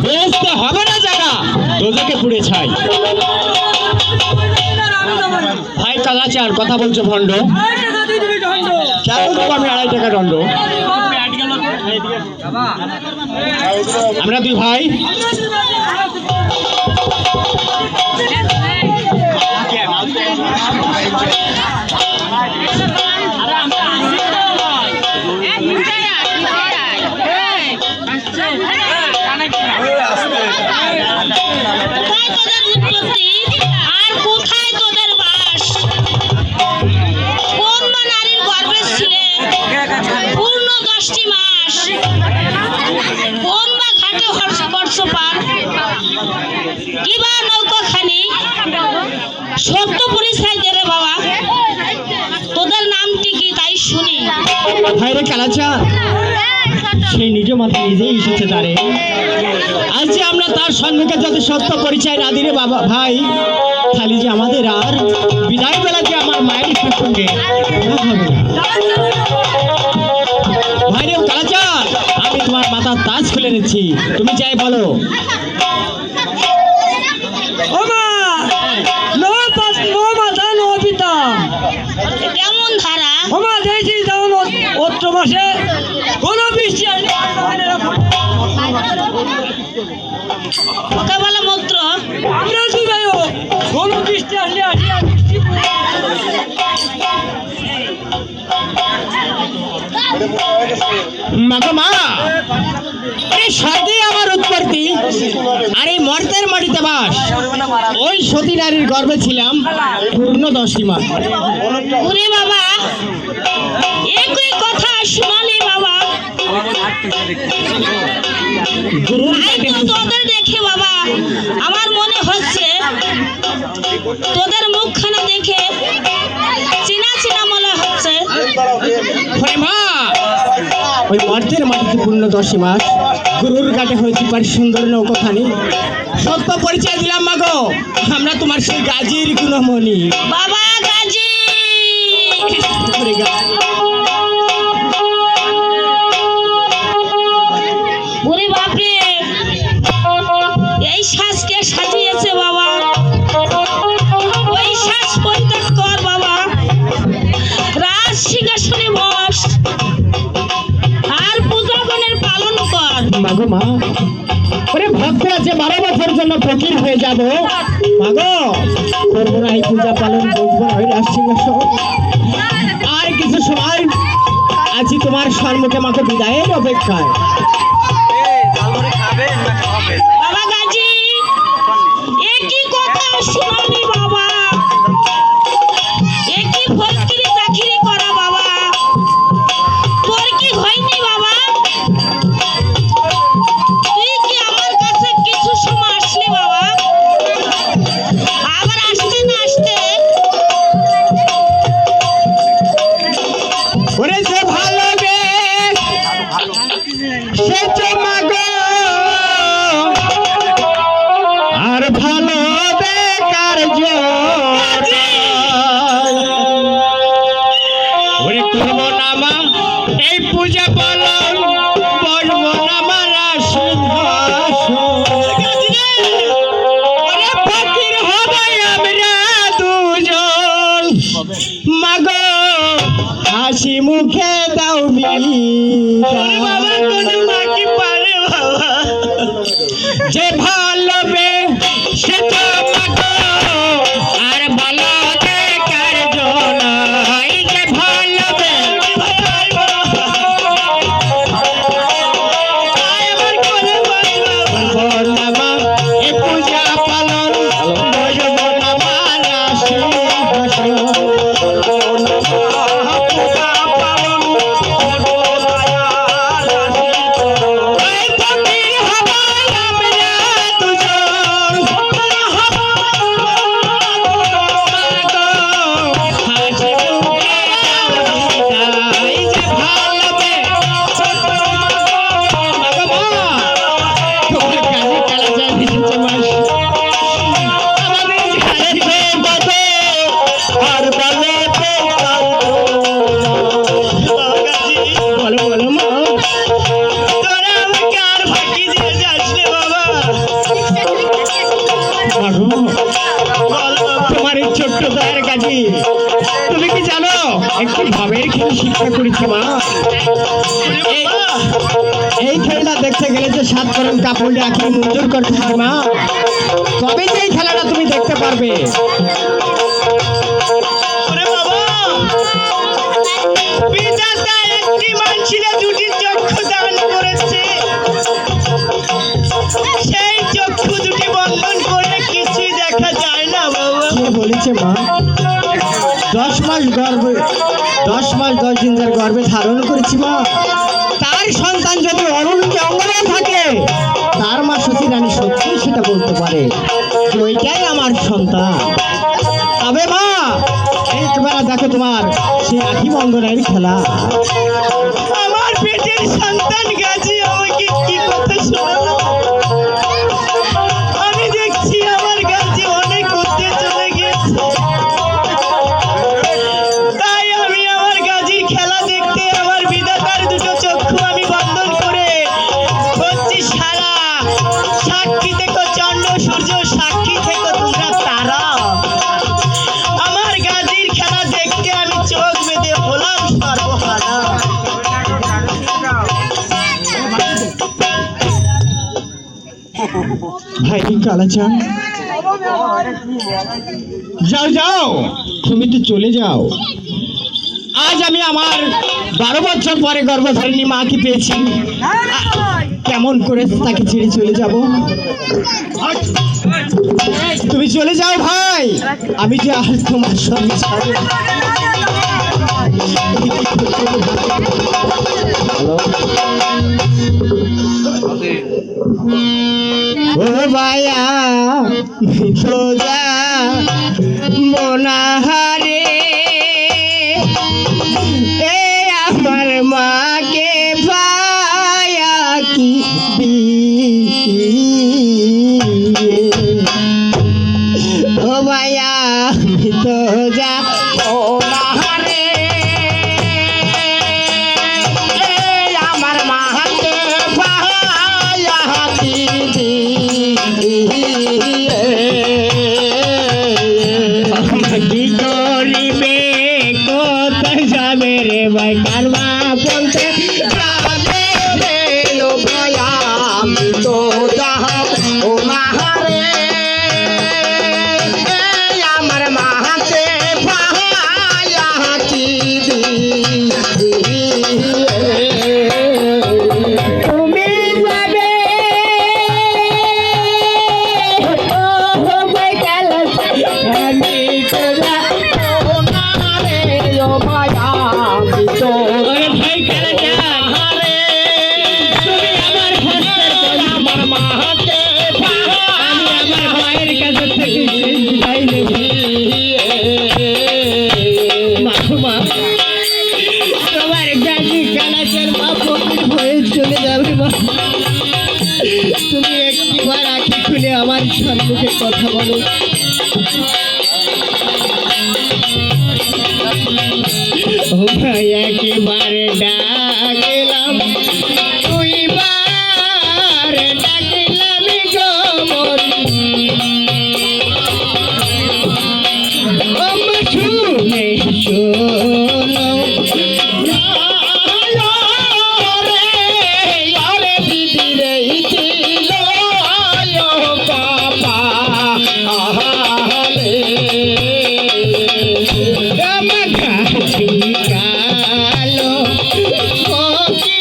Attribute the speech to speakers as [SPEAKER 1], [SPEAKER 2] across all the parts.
[SPEAKER 1] বেচতে হবে না জায়গা, তোদেরকে পুড়ে ছাই। ভাই কালাচার কথা বলছো ভণ্ড, কেন দেবো আমি 2.5 টাকা দণ্ড? আমরা দুই ভাই
[SPEAKER 2] সত্য পরিচয় দেবে বাবা, তোদের নামটি কি তাই শুনি।
[SPEAKER 1] ভাইরে কালাচার, সেই নিজ মাথায় নিজেই এসেছে তারে। আজ যে আমরা তার সম্মুখে যদি সত্য পরিচয় না দিলে বাবা ভাই, খালি যে আমাদের আর বিদায় বেলা যে আমার মায়ের সঙ্গে হবে না। ভাইরে কালাচার, আমি তোমার মাথার তাজ খুলে নিচ্ছি, তুমি যাই বলো।
[SPEAKER 2] কেমন ধারা
[SPEAKER 3] অত্র মাসে কোনো বৃষ্টি
[SPEAKER 2] ওকে বলে মূত্র,
[SPEAKER 3] আমরা দুই কোনো বৃষ্টি আসলে
[SPEAKER 1] মাগো মা, এই সাথে আমার উৎপত্তি আর এই মর্তের মাটিতে বাস। ওই সতী নারীর গর্ভে ছিলাম পূর্ণ 10টি মাস।
[SPEAKER 2] ওরে বাবা, একই কথা শোনালি বাবা। তোদের দেখে বাবা আমার মনে হচ্ছে, তোদের মুখখানা দেখে চেনা চেনা মনে হচ্ছে।
[SPEAKER 1] মা, ওই মর্তের মাটিতে পূর্ণ 10 মাস গুরুর ঘাটে হয়েছে পারি সুন্দর নৌকোখানি। সত্য পরিচয় দিলাম মাগো, আমরা তোমার সেই গাজীর গুণমণি।
[SPEAKER 2] বাবা গাজী, ওরে বাপরে, এই শ্বাসকে সাজিয়েছে বাবা, ওই শ্বাস পরিত্যাগ কর বাবা, রাজ সিংহাসনে বস আর পূজাগণের পালন কর।
[SPEAKER 1] মাগো মা, ওরে ভক্তরা যে 12 বছর জন্য ফকির হয়ে যাব, মাগো করবো না এই পূজা পালন, বসবো না ওই রাজ সিংহাসন। আর কিছু সময় আছি তোমার সম্মুখে মাকে বিদায়ের অপেক্ষায়।
[SPEAKER 2] বাবা গাজী, একই কথা শুনালি বাবা, একই ফকিরি চাকরি করা বাবা, তোর কি হয়নি বাবা? তুই কি আমার কাছে কিছু সময় আসলি বাবা? আবার আসতে না আসতে
[SPEAKER 1] ওরে যে ভালোবে সে তো মাগো, আর ভালো বেকার ওরে করবো না মা এই পূজা পালন, বসবো না মারা সিংহাসন। ওরে ফকির হবে আমরা দুজন, মাগো হাসি মুখে দাও যে ভালোবে সে তো মাগো, আর ভালো দেখার জনাই যে ভালোবে। এ পূজা পালন, বসবো না মারা সিংহাসন। একটি ভাবের খেল শিক্ষা করেছি মা। এই খেলটা দেখতে গেলে যে 7 করণ কাপড় আঁকি মঞ্জুর করতে হয় মা, তবে যে এই খেলাটা তুমি দেখতে পারবে।
[SPEAKER 4] বিধাতা একটি মানুষের দুটি চক্ষু দান করেছে, সেই চক্ষু দুটি বন্ধন করে কিছুই দেখা যায় না বাবা।
[SPEAKER 1] কে বলেছে মা? 10 মাস 10 দিন যার গর্ভে ধারণ করেছি মা, তার সন্তান যদি অরুণকে অঙ্গনে থাকে, তার মা সতী রানী সত্যি সেটা বলতে পারে যে ওইটাই আমার সন্তান। তবে মা একবার দেখো তোমার সেই আখি বন্ধনের খেলা।
[SPEAKER 4] আমার পেটের সন্তান গাজী আমাকে কি কথা শোনালো, আমি দেখছি আমার গাজী অনেক করতে চলে গেছে, তাই আমি আমার গাজীর খেলা দেখতে আমার বিধাতার দুটো চক্ষু আমি বন্ধন করে বলছি সারা সাক্ষী থেকো চন্দ্র সূর্য, সাক্ষী থেকো তোমরা তারা, আমার গাজীর খেলা দেখতে আমি চোখ বেঁধে হলাম সর্বহারা।
[SPEAKER 1] ভাই কালাচাঁদ, যাও যাও, তুমি তো চলে যাও। আজ আমি আমার 12 বছর পরে গর্ভধারিণী মাকে পেয়েছি, কেমন করে তাকে ছেড়ে চলে যাব? তুমি চলে যাও ভাই, আমি যে আর তোমার সঙ্গে ছাড়ব না। ও ভাইয়া তো যা মনাহারে, এ আমার মাকে ভাইয়া কি ও ভাইয়া তো যা মনাহারে, আমার মাকে ভাইয়া কি কি করিবে কোথায় যাবে রে ভাই, কারবা বলতে যাবে রে ও ভাইয়া আমি তো যাও ও মাহারে, আমার মাহাতে ভাইয়া কি তুমি যাবে ও ভাই কালা আমি তো যাও মাহারে, ও ভাইয়া আমি তো ভাই কালা মাহারে, তুমি আমার হস্তের বলি আমার মাহাতে আমি আমার ভাইয়ের কাছে থেকে বিদায় নেব। মা তোমার গাজি কালাচার মা ফকির হয়ে চলে যাবে মা, তুমি একটিবার আঁখি খুলে আমার সম্মুখে কথা বলো। ও ভাই একেবারে ডাকলাম, 2 বার ডাকলাম গো মরি, ওমা শুনে শোনো রে দিদি রে ছিল বাবা আহালে, আমার কাছে কালো ফকি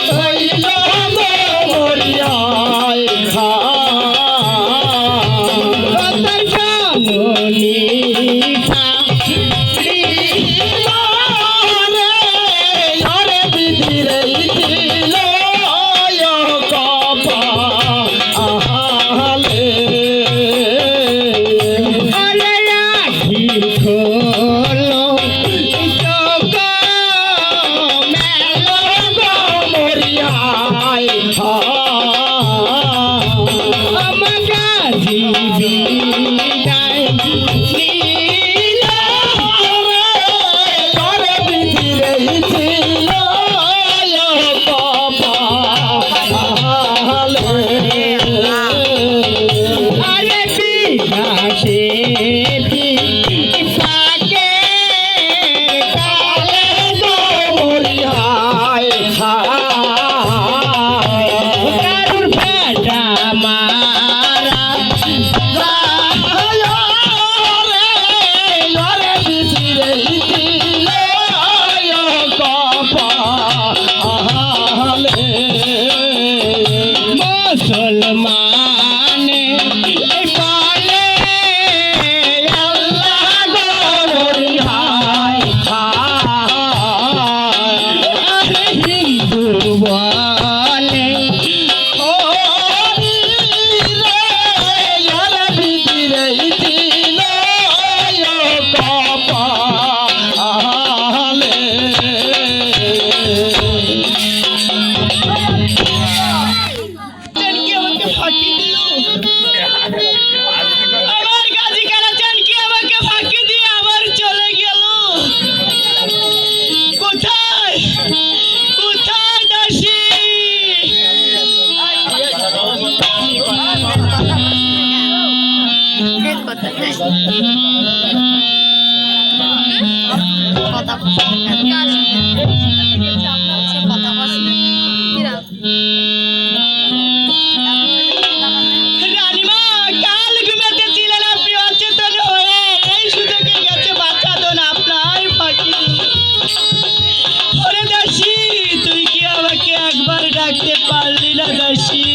[SPEAKER 1] হইল মরিয়ায় খা তার জননী
[SPEAKER 4] ফাঁকি দিল? আমার গাজী কালাচান কি আমাকে ফাঁকি দিয়ে আবার চলে গেল? কোথায় কোথায় দাসী? রানীমা, কাল ঘুমাতেছিল না, আপনি অচেতন হয়ে এই সুযোগে গেছে বাচ্চাদন আপনার ফাঁকি দিল। ওরে দাসী, তুই কি আমাকে একবার ডাকতে পারলি না দাসী?